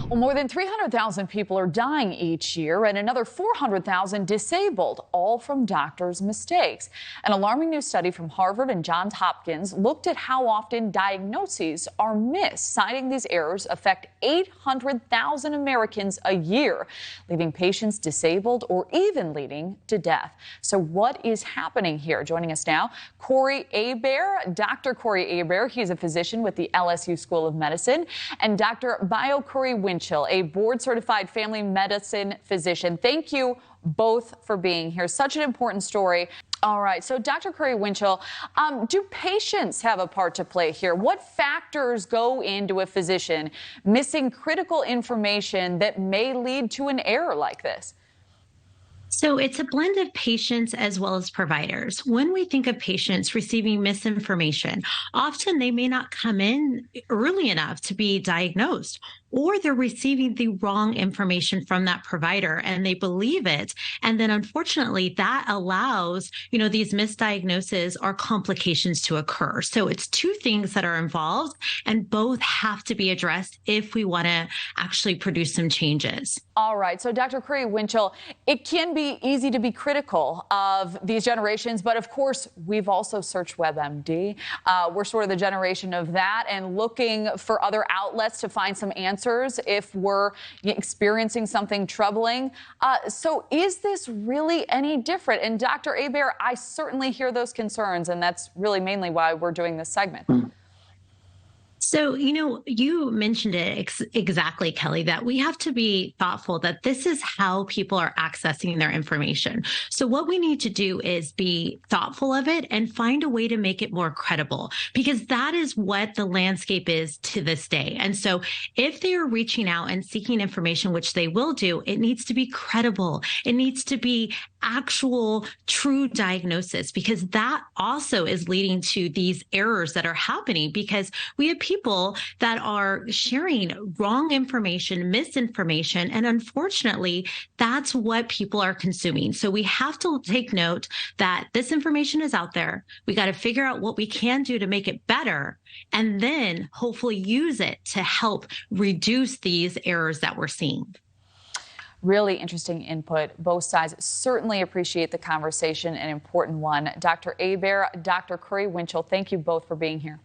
Well, more than 300,000 people are dying each year and another 400,000 disabled, all from doctors' mistakes. An alarming new study from Harvard and Johns Hopkins looked at how often diagnoses are missed, citing these errors affect 800,000 Americans a year, leaving patients disabled or even leading to death. So what is happening here? Joining us now, Dr. Curry-Winchell. He's a physician with the LSU School of Medicine, and Dr. Curry-Winchell, a board-certified family medicine physician. Thank you both for being here. Such an important story. All right, so Dr. Curry-Winchell, do patients have a part to play here? What factors go into a physician missing critical information that may lead to an error like this? So it's a blend of patients as well as providers. When we think of patients receiving misinformation, often they may not come in early enough to be diagnosed, or they're receiving the wrong information from that provider and they believe it. And then unfortunately that allows, these misdiagnoses or complications to occur. So it's two things that are involved and both have to be addressed if we want to actually produce some changes. All right. So Dr. Curry-Winchell, it can be easy to be critical of these generations, but of course, we've also searched WebMD. We're sort of the generation of that and looking for other outlets to find some answers if we're experiencing something troubling. So is this really any different? And Dr. Hebert, I certainly hear those concerns, and that's really mainly why we're doing this segment. So, you mentioned it exactly, Kelly, that we have to be thoughtful that this is how people are accessing their information. So what we need to do is be thoughtful of it and find a way to make it more credible, because that is what the landscape is to this day. And so if they are reaching out and seeking information, which they will do, it needs to be credible. It needs to be actual true diagnosis, because that also is leading to these errors that are happening, because we have people that are sharing wrong information, misinformation, and unfortunately, that's what people are consuming. So we have to take note that this information is out there. We got to figure out what we can do to make it better, and then hopefully use it to help reduce these errors that we're seeing. Really interesting input. Both sides certainly appreciate the conversation, an important one. Dr. Hebert, Dr. Curry-Winchell, thank you both for being here.